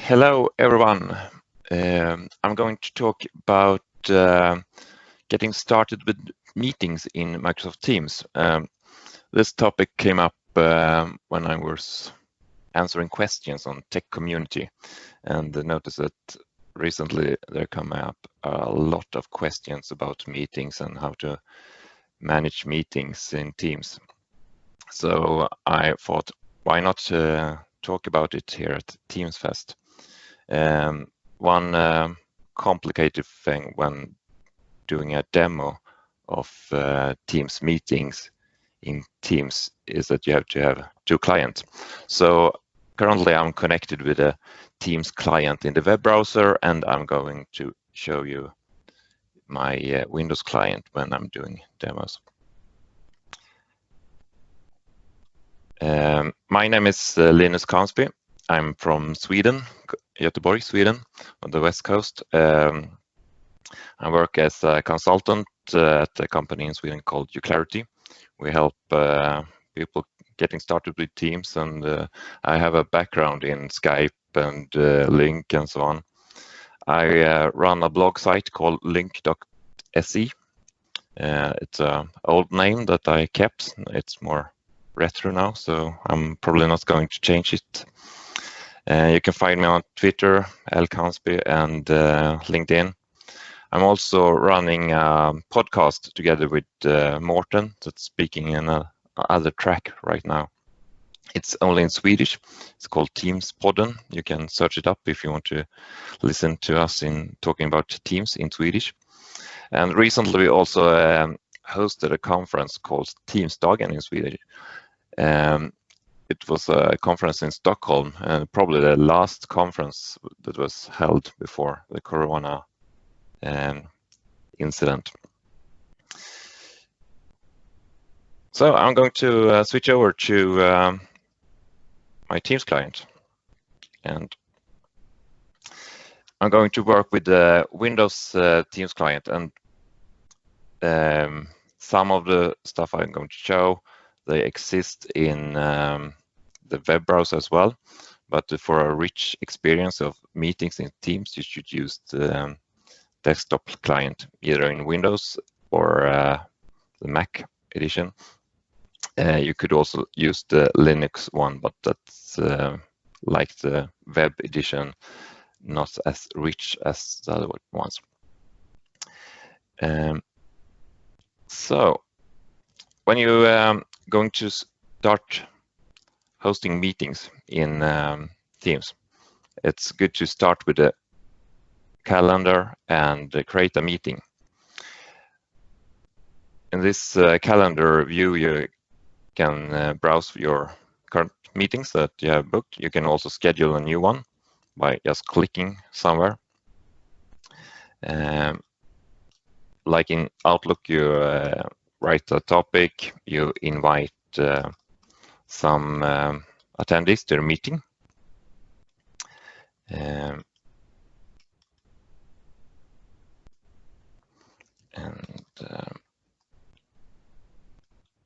Hello, everyone. I'm going to talk about getting started with meetings in Microsoft Teams. This topic came up when I was answering questions on tech community, and noticed that recently there come up a lot of questions about meetings and how to manage meetings in Teams. So I thought, why not talk about it here at Teams Fest? One complicated thing when doing a demo of Teams meetings in Teams is that you have to have two clients. So currently I'm connected with a Teams client in the web browser, and I'm going to show you my Windows client when I'm doing demos. My name is Linus Cansby. I'm from Sweden, Göteborg, Sweden, on the west coast. I work as a consultant at a company in Sweden called Clarity. We help people getting started with Teams, and I have a background in Skype and Link and so on. I run a blog site called link.se. It's an old name that I kept. It's more retro now, so I'm probably not going to change it. You can find me on Twitter, Cansby, and LinkedIn. I'm also running a podcast together with Morten that's speaking in another track right now. It's only in Swedish. It's called Teams-podden. You can search it up if you want to listen to us in talking about Teams in Swedish. And recently we also hosted a conference called Teamsdagen in Swedish. It was a conference in Stockholm, and probably the last conference that was held before the Corona incident. So I'm going to switch over to my Teams client, and I'm going to work with the Windows Teams client, and some of the stuff I'm going to show, they exist in the web browser as well, but for a rich experience of meetings in Teams, you should use the desktop client, either in Windows or the Mac edition. You could also use the Linux one, but that's like the web edition, not as rich as the other ones. So when you're going to start hosting meetings in Teams, it's good to start with a calendar and create a meeting. In this calendar view, you can browse your current meetings that you have booked. You can also schedule a new one by just clicking somewhere. Like in Outlook, you write a topic, you invite some attendees to the meeting. And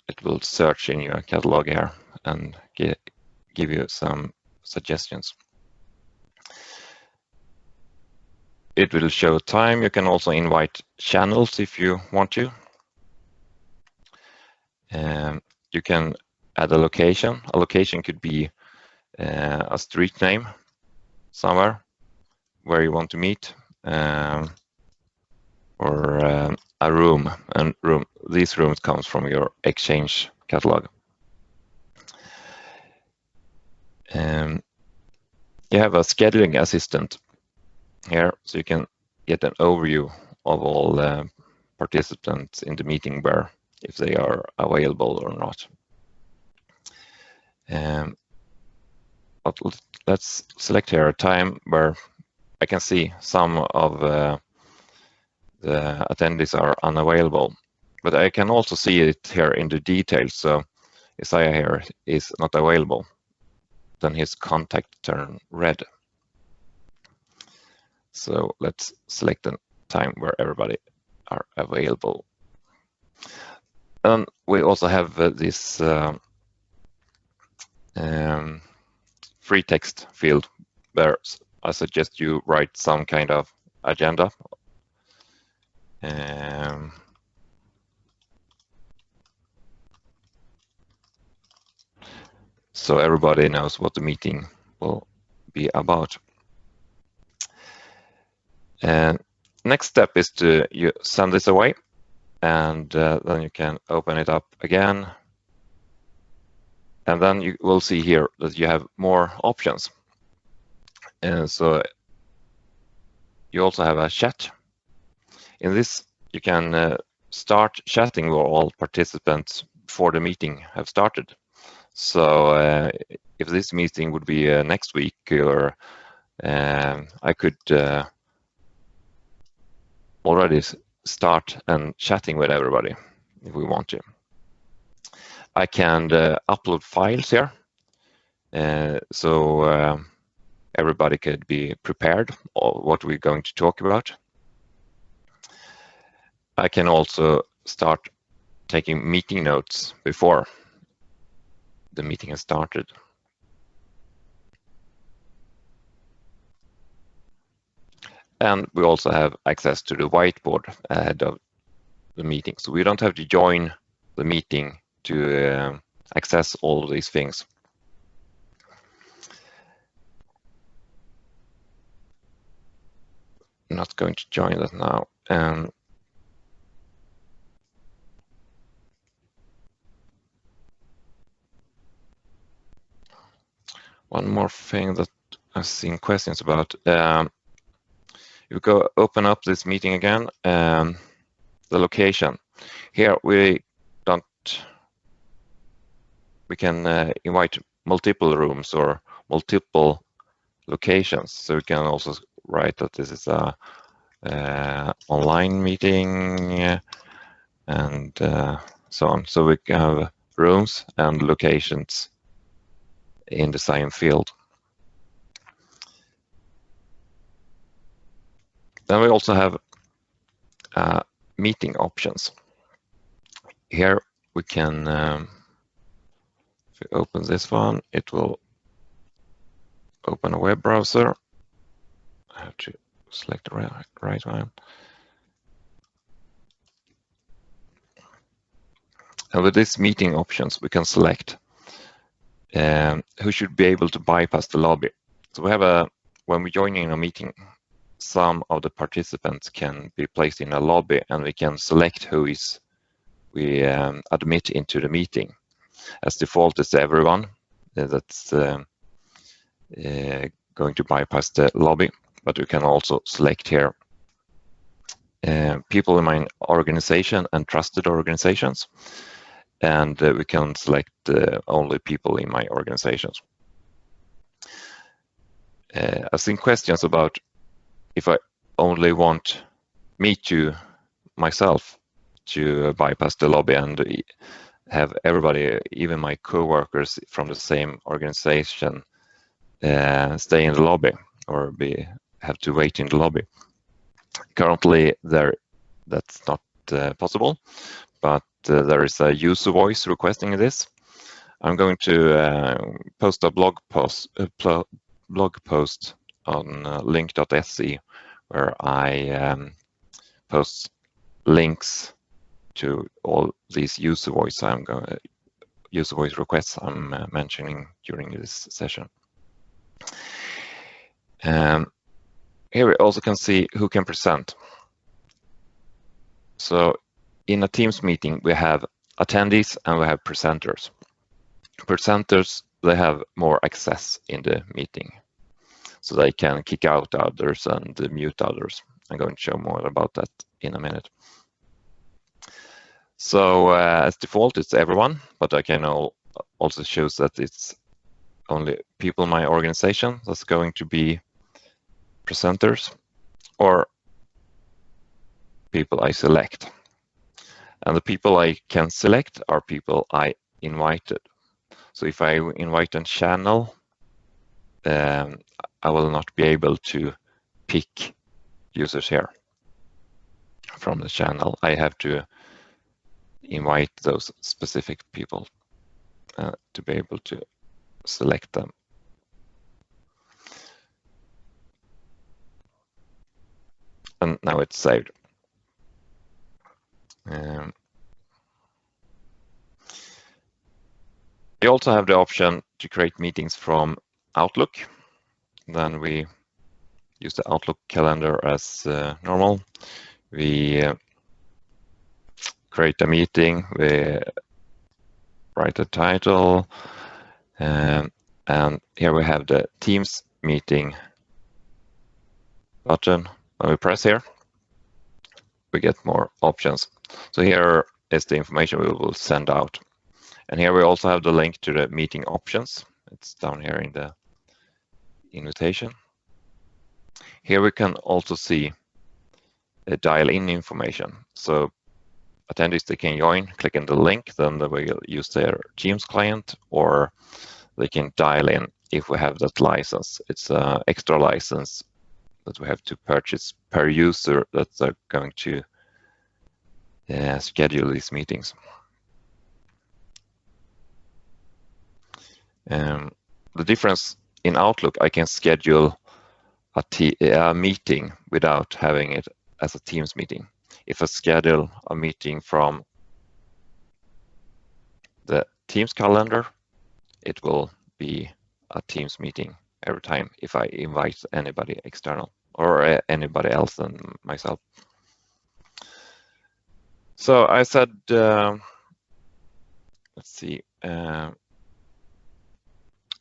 it will search in your catalog here and give you some suggestions. It will show time. You can also invite channels if you want to. You can add a location. A location could be a street name somewhere where you want to meet, or a room. And these rooms comes from your Exchange catalog. You have a scheduling assistant here, so you can get an overview of all participants in the meeting, where if they are available or not. But let's select here a time where I can see some of the attendees are unavailable, but I can also see it here in the details. So Isaiah here is not available, then his contact turn red. So let's select a time where everybody are available. And we also have this free text field where I suggest you write some kind of agenda. So everybody knows what the meeting will be about. And next step is to send this away, and then you can open it up again. And then you will see here that you have more options. And so you also have a chat. In this, you can start chatting with all participants before the meeting have started. So if this meeting would be next week, or I could already start and chatting with everybody if we want to. I can upload files here, so everybody could be prepared on what we're going to talk about. I can also start taking meeting notes before the meeting has started. And we also have access to the whiteboard ahead of the meeting. So we don't have to join the meeting to access all of these things. I'm not going to join that now. One more thing that I've seen questions about. You go open up this meeting again, the location. Here we can invite multiple rooms or multiple locations. So we can also write that this is a online meeting and so on. So we can have rooms and locations in the same field. Then we also have meeting options. Here we can, if we open this one, it will open a web browser. I have to select the right one. And with these meeting options, we can select who should be able to bypass the lobby. So we have when we're joining a meeting, some of the participants can be placed in a lobby, and we can select who we admit into the meeting. As default, it's everyone that's going to bypass the lobby, but we can also select here people in my organization and trusted organizations, and we can select only people in my organizations. I've seen questions about if I only want myself to bypass the lobby and have everybody, even my co-workers from the same organization, stay in the lobby or have to wait in the lobby. Currently, that's not possible, but there is a user voice requesting this. I'm going to post a blog post on link.se where I post links to all these user voice requests I'm mentioning during this session. Here we also can see who can present. So in a Teams meeting, we have attendees and we have presenters. Presenters, they have more access in the meeting, so they can kick out others and mute others. I'm going to show more about that in a minute. So as default, it's everyone, but I can also show that it's only people in my organization that's going to be presenters, or people I select. And the people I can select are people I invited. So if I invite a channel, I will not be able to pick users here from the channel. I have to invite those specific people to be able to select them. and now it's saved. We also have the option to create meetings from Outlook. Then we use the Outlook calendar as normal. We create a meeting, we write a title, and here we have the Teams meeting button. When we press here, we get more options. So here is the information we will send out. And here we also have the link to the meeting options. It's down here in the invitation. Here we can also see the dial-in information. So attendees, they can join, click on the link, then they will use their Teams client, or they can dial in if we have that license. It's an extra license that we have to purchase per user that they're going to schedule these meetings. The difference in Outlook, I can schedule a meeting without having it as a Teams meeting. If I schedule a meeting from the Teams calendar, it will be a Teams meeting every time if I invite anybody external or anybody else than myself. So I said, let's see, I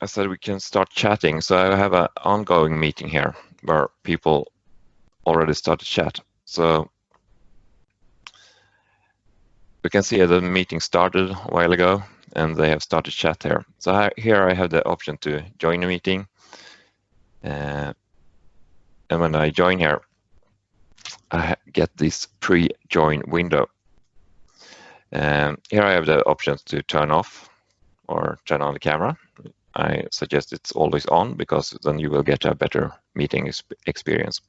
said we can start chatting. So I have an ongoing meeting here where people already started chat. So we can see the meeting started a while ago and they have started chat here. So here I have the option to join a meeting. And when I join here, I get this pre-join window. And here I have the options to turn off or turn on the camera. I suggest it's always on because then you will get a better meeting experience.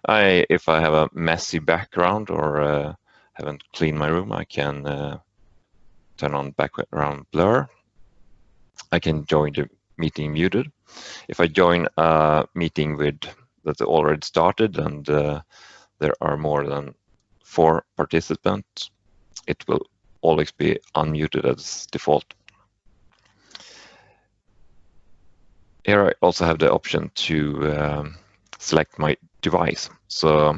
If I have a messy background or haven't cleaned my room, I can turn on background blur. I can join the meeting muted. If I join a meeting that's already started and there are more than 4 participants, it will always be unmuted as default. Here I also have the option to select my device. So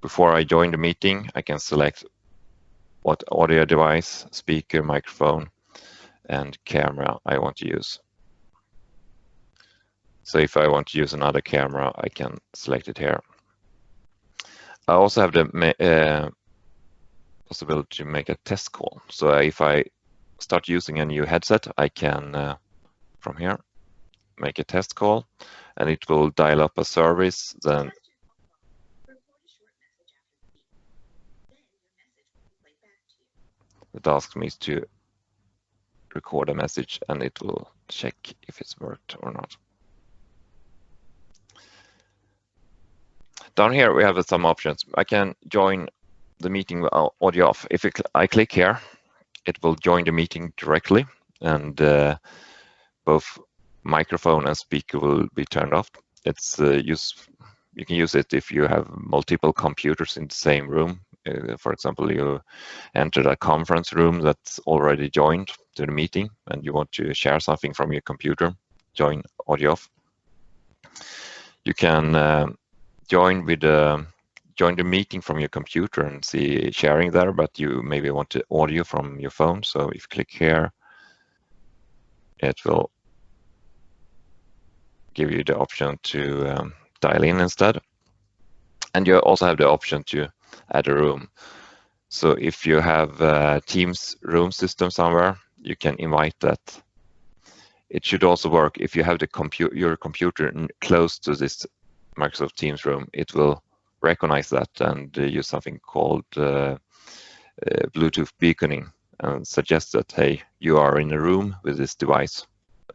before I join the meeting, I can select what audio device, speaker, microphone, and camera I want to use. So if I want to use another camera, I can select it here. I also have the possibility to make a test call. So if I start using a new headset, I can, from here, make a test call, and it will dial up a service. Then it asks me to record a message, and it will check if it's worked or not. Down here we have some options. I can join the meeting with audio off. If I click here, it will join the meeting directly, and both microphone and speaker will be turned off. It's you can use it if you have multiple computers in the same room. For example, you entered a conference room that's already joined to the meeting and you want to share something from your computer, join audio off. You can join the meeting from your computer and see sharing there, but you maybe want the audio from your phone. So if you click here, it will give you the option to dial in instead. And you also have the option to add a room. So if you have Teams room system somewhere, you can invite that. It should also work if you have your computer close to this Microsoft Teams room. It will recognize that and use something called Bluetooth beaconing and suggest that, hey, you are in a room with this device.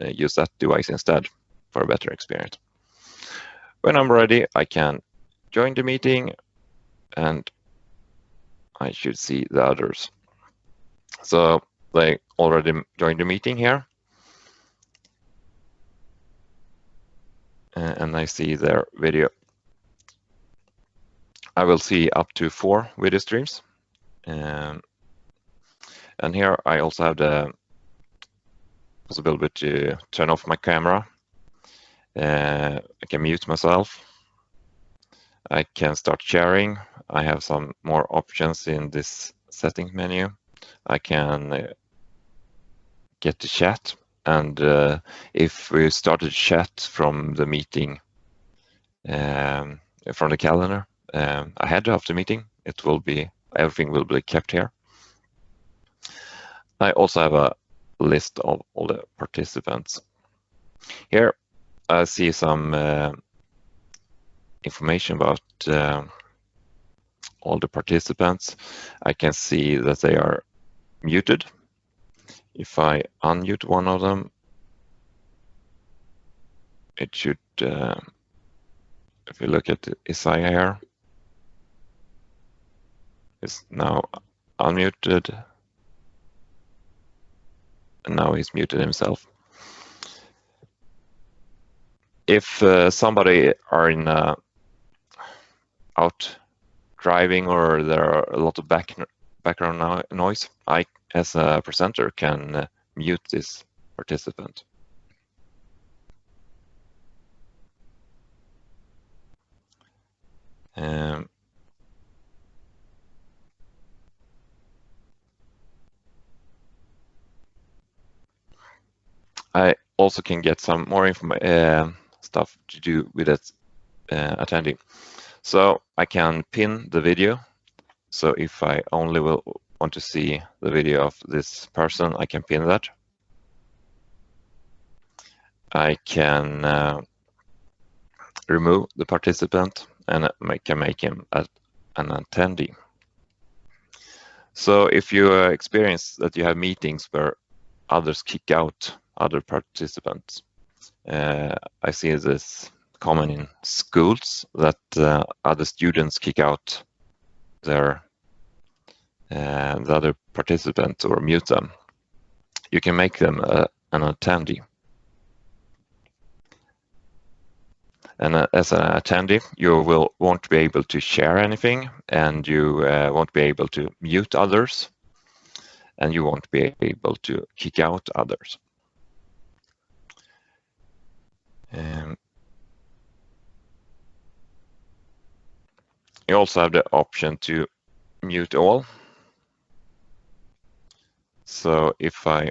Use that device instead for a better experience. When I'm ready, I can join the meeting and I should see the others. So they already joined the meeting here. And I see their video. I will see up to 4 video streams. And here I also have the possibility to turn off my camera. I can mute myself. I can start sharing. I have some more options in this settings menu. I can get the chat, and if we start a chat from the meeting, from the calendar ahead of the meeting, everything will be kept here. I also have a list of all the participants. Here I see some information about all the participants. I can see that they are muted. If I unmute one of them, it should, if you look at Isaiah here, is now unmuted, and now he's muted himself. If somebody are in out driving, or there are a lot of background noise, I, as a presenter, can mute this participant. I also can get some more stuff to do with that attendee. So I can pin the video. So if I only will want to see the video of this person, I can pin that. I can remove the participant, and I can make him an attendee. So if you experience that you have meetings where others kick out other participants, I see this common in schools, that other students kick out the other participants or mute them. You can make them an attendee. And as an attendee, you won't be able to share anything, and you won't be able to mute others, and you won't be able to kick out others. You also have the option to mute all. So if I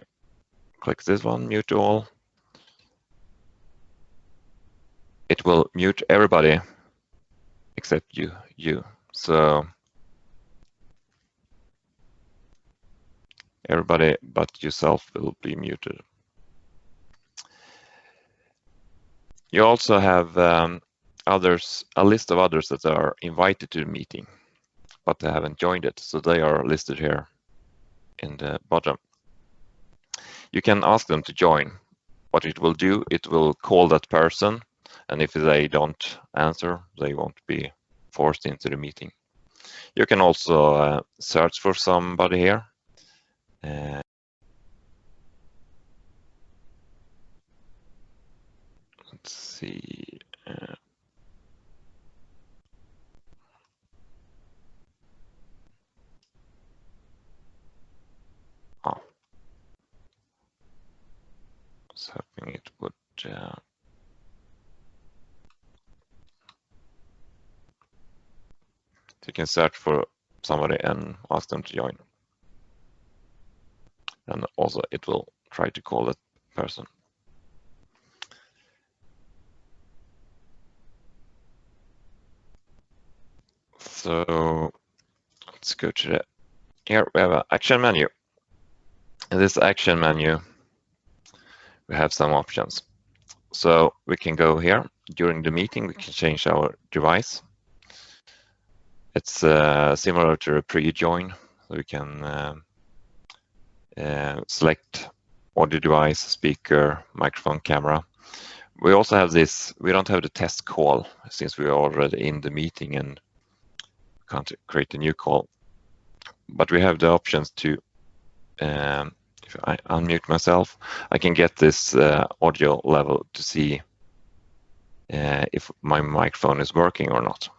click this one, mute all, it will mute everybody except you. So everybody but yourself will be muted. You also have a list of others that are invited to the meeting, but they haven't joined it. So they are listed here in the bottom. You can ask them to join. What it will do, it will call that person, and if they don't answer, they won't be forced into the meeting. You can also search for somebody here. Let's see. I was hoping it would. You can search for somebody and ask them to join. And also it will try to call that person. So let's go to the, here we have an action menu. In this action menu, we have some options. So we can go here during the meeting, we can change our device. It's similar to a pre-join. So we can select audio device, speaker, microphone, camera. We also have this, we don't have the test call since we are already in the meeting and can't create a new call. But we have the options to, if I unmute myself, I can get this audio level to see if my microphone is working or not.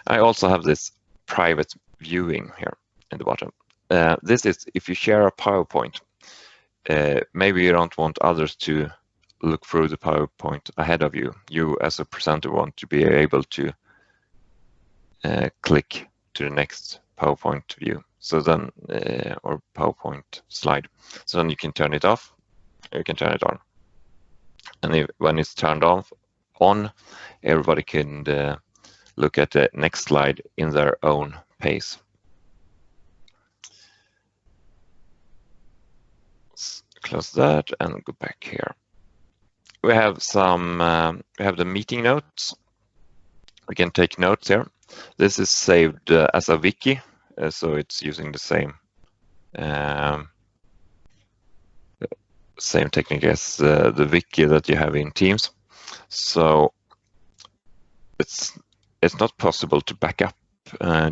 I also have this private viewing here in the bottom. This is if you share a PowerPoint. Maybe you don't want others to look through the PowerPoint ahead of you. You as a presenter want to be able to click to the next PowerPoint view. So then, or PowerPoint slide. So then you can turn it off, or you can turn it on. And when it's turned on, everybody can look at the next slide in their own pace. Let's close that and go back here. We have we have the meeting notes. We can take notes here. This is saved as a wiki, so it's using the same technique as the wiki that you have in Teams. So it's not possible to back up,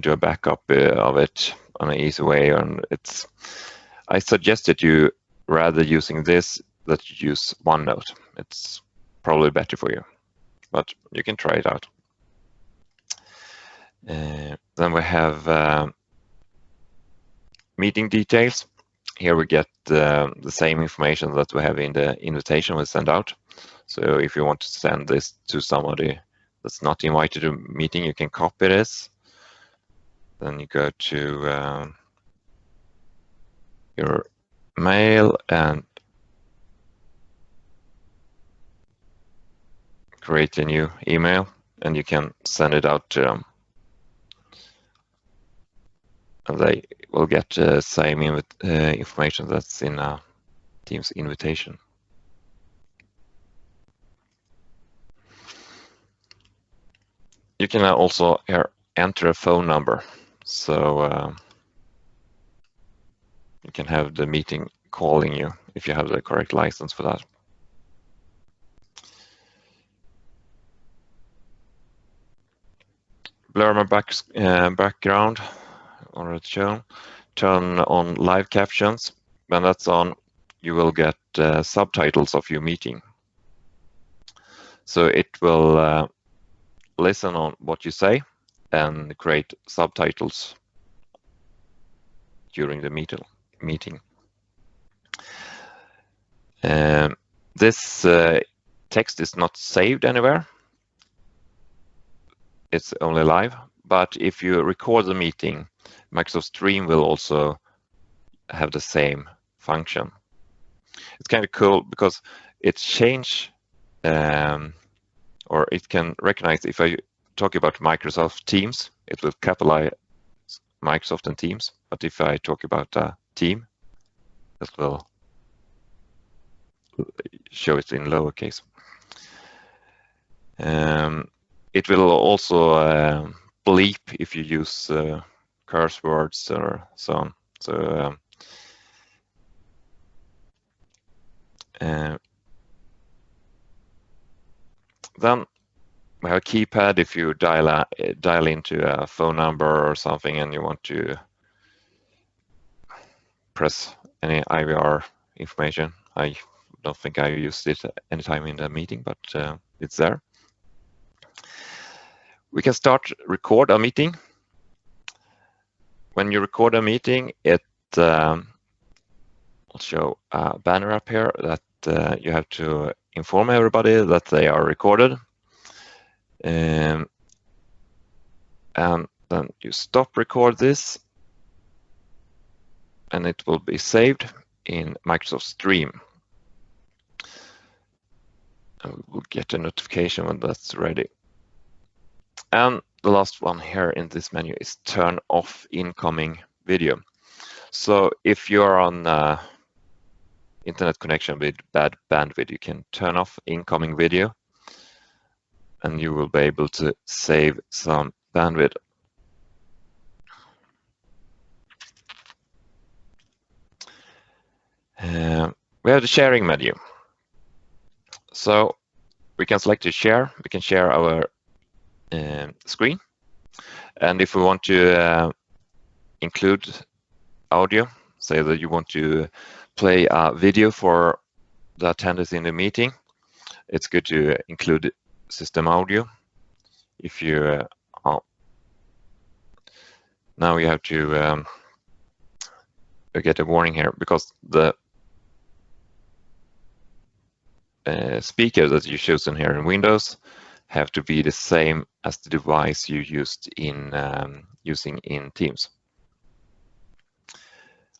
do a backup of it on an easy way. And I suggest that you rather using this that you use OneNote. It's probably better for you, but you can try it out. Then we have meeting details. Here we get the same information that we have in the invitation we send out. So if you want to send this to somebody that's not invited to a meeting, you can copy this. Then you go to your mail and create a new email, and you can send it out to them. And they will get the same information that's in a Teams invitation. You can also here enter a phone number, so you can have the meeting calling you if you have the correct license for that. Blur my background, already shown. Turn on live captions. When that's on, you will get subtitles of your meeting. So it will listen on what you say and create subtitles during the meeting. This text is not saved anywhere. It's only live, but if you record the meeting, Microsoft Stream will also have the same function. It's kind of cool because it or it can recognize if I talk about Microsoft Teams, it will capitalize Microsoft and Teams. But if I talk about a team, it will show it in lowercase. It will also bleep if you use curse words or so on. So then we have a keypad if you dial into a phone number or something and you want to press any IVR information. I don't think I used it anytime in the meeting, but it's there. We can record a meeting. When you record a meeting, it will show a banner up here that you have to inform everybody that they are recorded. And then you stop record this, and it will be saved in Microsoft Stream. And we'll get a notification when that's ready. And the last one here in this menu is turn off incoming video. So if you're on internet connection with bad bandwidth, you can turn off incoming video and you will be able to save some bandwidth. We have the sharing menu. So we can select to share. We can share our screen. And if we want to include audio, say that you want to play a video for the attendees in the meeting, it's good to include system audio. If you now you have to get a warning here because the speaker that you chosen here in Windows have to be the same as the device you used in using in Teams.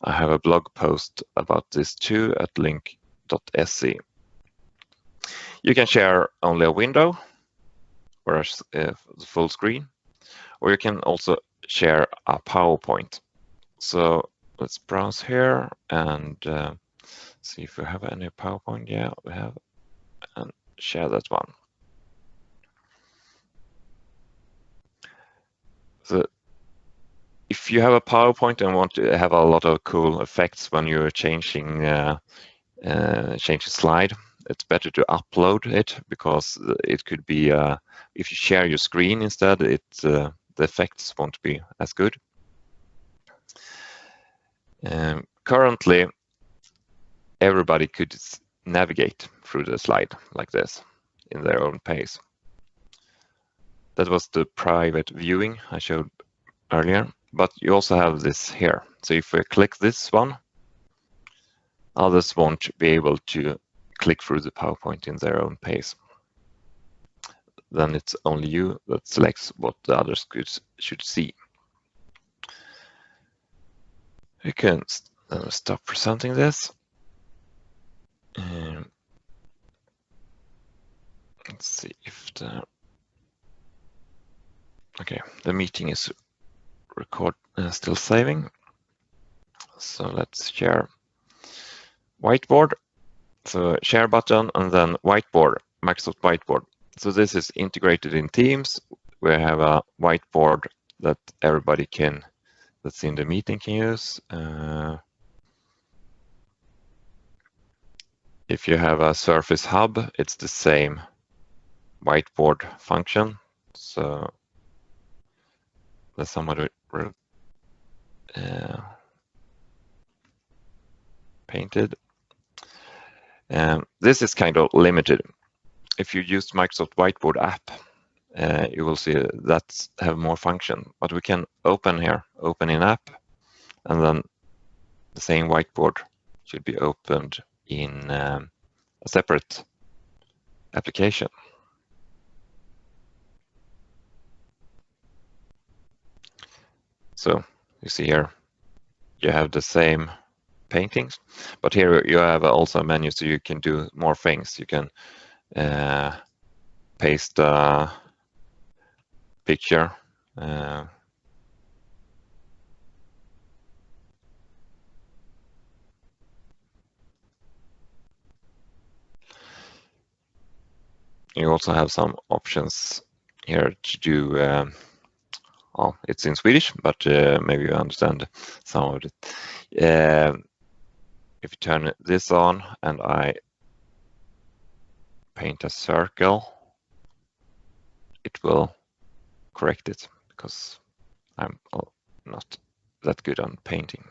I have a blog post about this too at link.se. You can share only a window or the full screen, or you can also share a PowerPoint. So let's browse here and see if we have any PowerPoint. Yeah, we have, and share that one. So if you have a PowerPoint and want to have a lot of cool effects when you're changing change a slide, it's better to upload it because it could be if you share your screen instead, the effects won't be as good. Currently, everybody could navigate through the slide like this in their own pace. That was the private viewing I showed earlier, but you also have this here. So if we click this one, others won't be able to click through the PowerPoint in their own pace. Then it's only you that selects what the others should see. We can stop presenting this. Let's see if the meeting is still saving. So let's share Whiteboard. So share button and then Whiteboard, Microsoft Whiteboard. So this is integrated in Teams. We have a whiteboard that everybody that's in the meeting can use. If you have a Surface Hub, it's the same whiteboard function. So that's somebody painted. This is kind of limited. If you use Microsoft Whiteboard app, you will see that have more function. But we can open here, open in app, and then the same whiteboard should be opened in a separate application. So you see here, you have the same paintings, but here you have also a menu so you can do more things. You can paste a picture. You also have some options here to do, it's in Swedish, but maybe you understand some of it. If you turn this on and I paint a circle, it will correct it because I'm not that good on painting.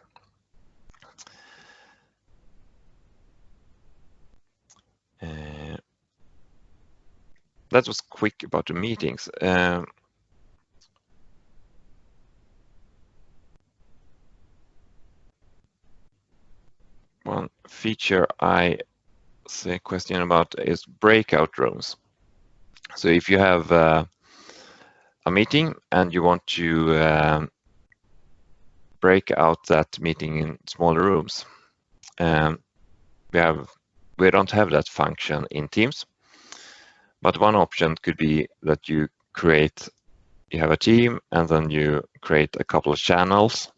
That was quick about the meetings. One feature I see a question about is breakout rooms. So if you have a meeting and you want to break out that meeting in smaller rooms, we don't have that function in Teams. But one option could be that you have a team and then you create a couple of channels.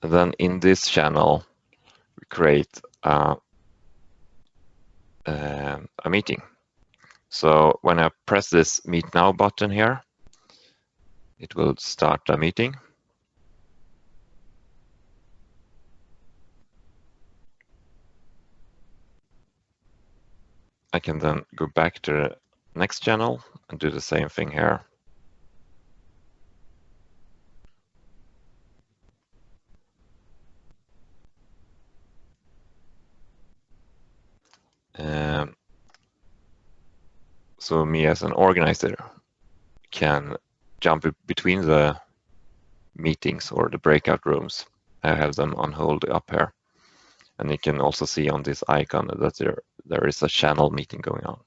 And then in this channel, we create a meeting. So when I press this Meet Now button here, it will start a meeting. I can then go back to the next channel and do the same thing here. So me as an organizer can jump between the meetings or the breakout rooms. I have them on hold up here. And you can also see on this icon that there is a channel meeting going on.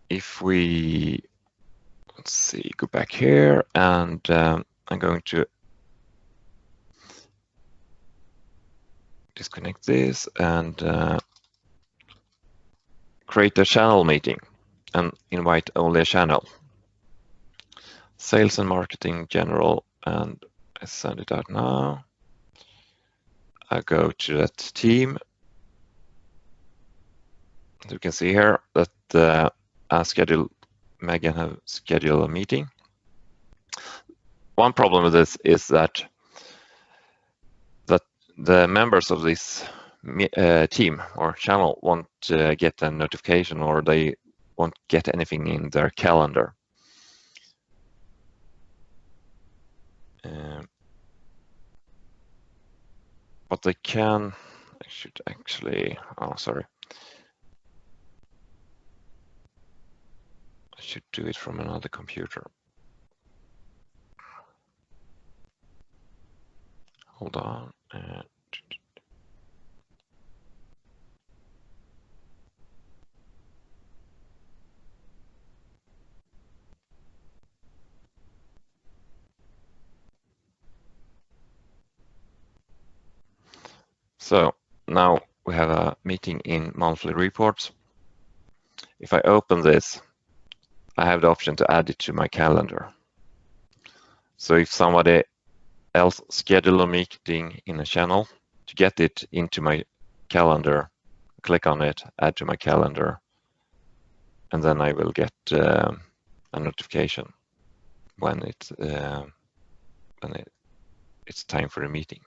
If we, let's see, go back here, and I'm going to disconnect this and create a channel meeting and invite only a channel. Sales and marketing general, and I send it out now. I go to that team. As you can see here that Megan have scheduled a meeting. One problem with this is that the members of this team or channel won't get a notification, or they won't get anything in their calendar. But they can, I should actually, oh, sorry. I should do it from another computer. Hold on. So now we have a meeting in monthly reports. If I open this, I have the option to add it to my calendar. So if somebody else schedule a meeting in a channel, to get it into my calendar, click on it, add to my calendar, and then I will get a notification when it's time for a meeting.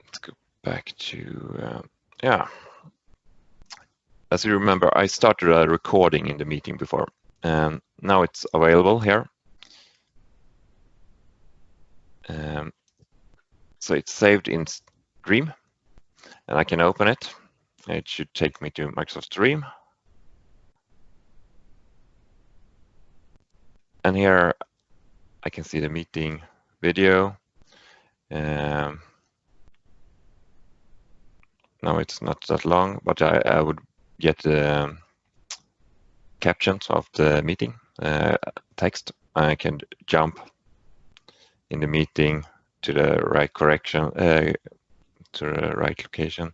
Let's go back to yeah. As you remember, I started a recording in the meeting before, and now it's available here. So it's saved in Stream, and I can open it. It should take me to Microsoft Stream. And here I can see the meeting video. Now it's not that long, but I would get the captions of the meeting text. I can jump in the meeting to the right correction, to the right location.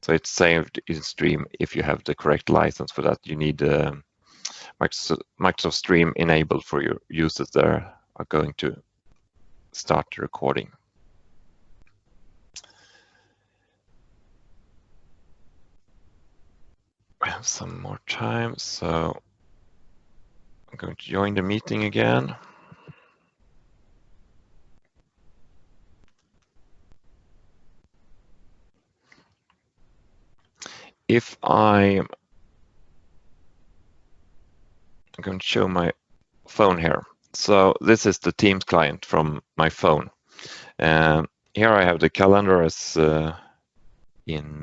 So it's saved in Stream. If you have the correct license for that, you need Microsoft Stream enabled for your users that are going to start the recording. We have some more time, so I'm going to join the meeting again. If I'm going to show my phone here. So this is the Teams client from my phone. Here I have the calendar as in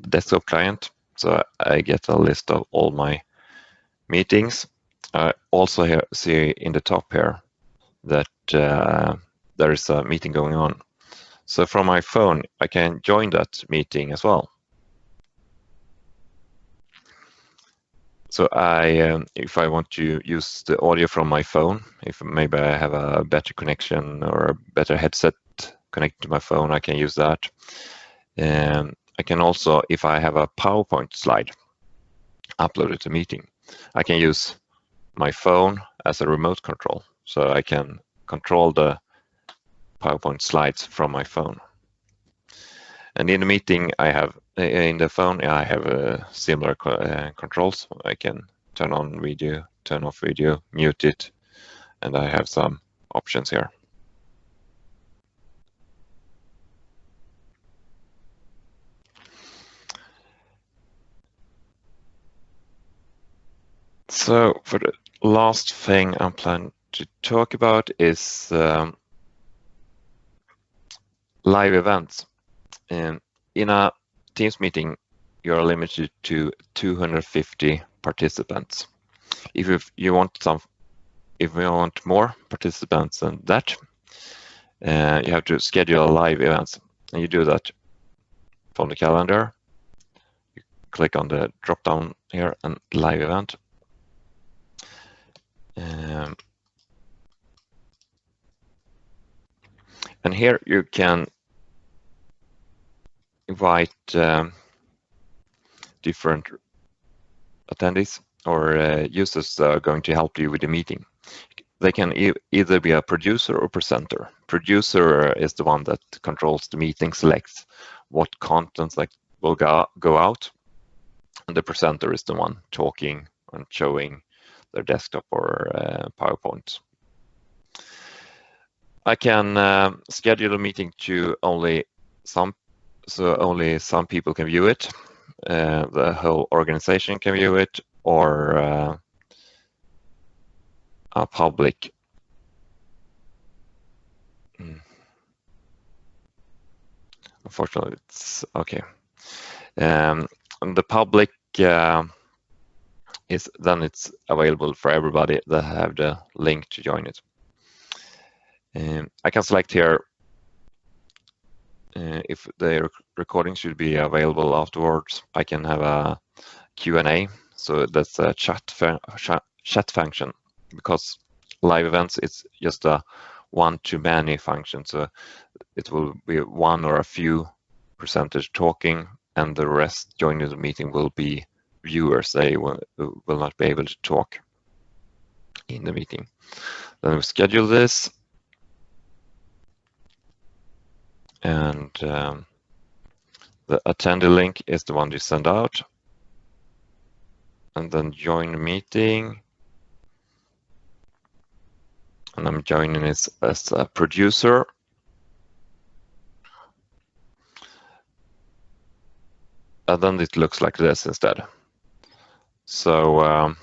desktop client. So I get a list of all my meetings. I also here see in the top here that there is a meeting going on. So from my phone, I can join that meeting as well. So if I want to use the audio from my phone, if maybe I have a better connection or a better headset connected to my phone, I can use that. I can also, if I have a PowerPoint slide uploaded to meeting, I can use my phone as a remote control. So I can control the PowerPoint slides from my phone. And in the meeting, I have in the phone, I have similar controls. I can turn on video, turn off video, mute it, and I have some options here. So for the last thing I'm planning to talk about is live events. In a Teams meeting, you're limited to 250 participants. If you want more participants than that, you have to schedule live events, and you do that from the calendar. You click on the drop down here and live event. And here you can invite different attendees or users that are going to help you with the meeting. They can either be a producer or presenter. Producer is the one that controls the meeting, selects what contents that will go out, and the presenter is the one talking and showing their desktop or PowerPoint. I can schedule a meeting to only some people can view it. The whole organization can view it, or a public. Unfortunately, it's okay. And the public it's available for everybody that have the link to join it. I can select here if the recording should be available afterwards. I can have a Q&A, so that's a chat function, because live events it's just a one-to-many function, so it will be one or a few presenters talking, and the rest joining the meeting will be viewers. They will not be able to talk in the meeting. Then we schedule this, and the attendee link is the one you send out, and then join the meeting. And I'm joining this as a producer. And then it looks like this instead. So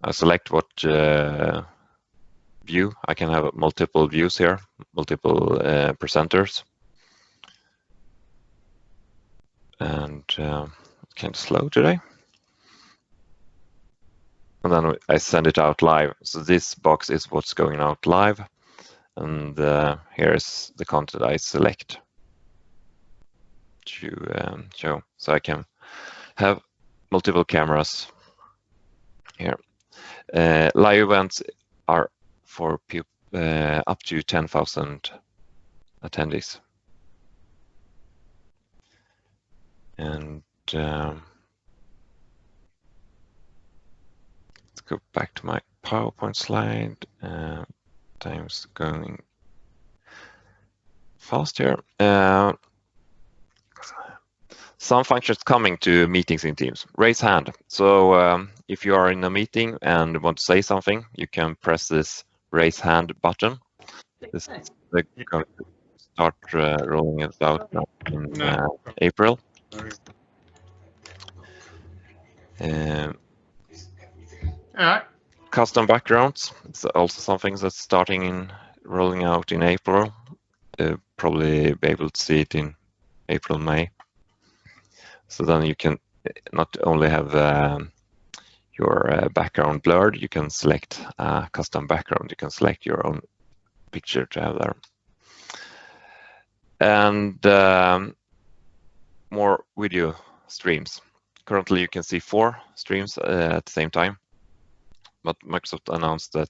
I select what view. I can have multiple views here, multiple presenters. And kind of slow today. And then I send it out live. So this box is what's going out live. And here's the content I select to show. So I can have multiple cameras here. Live events are for up to 10,000 attendees. And let's go back to my PowerPoint slide. Time's going fast here. Some functions coming to meetings in Teams. Raise hand. So if you are in a meeting and want to say something, you can press this raise hand button. This is going to start rolling it out in April. Custom backgrounds. It's also something that's starting rolling out in April. Probably be able to see it in April, May. So then you can not only have your background blurred, you can select a custom background. You can select your own picture to have there. And more video streams. Currently, you can see 4 streams at the same time. But Microsoft announced that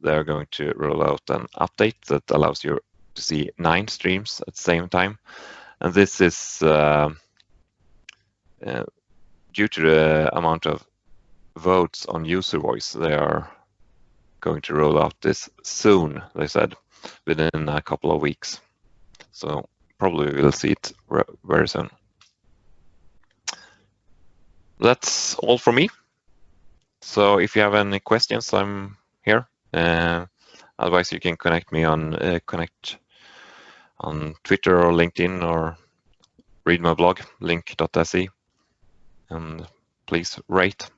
they're going to roll out an update that allows you to see 9 streams at the same time. And this is due to the amount of votes on user voice. They are going to roll out this soon, they said, within a couple of weeks. So probably we'll see it very soon. That's all from me. So if you have any questions, I'm here. Otherwise, you can connect me on Twitter or LinkedIn, or read my blog, link.se. And please rate.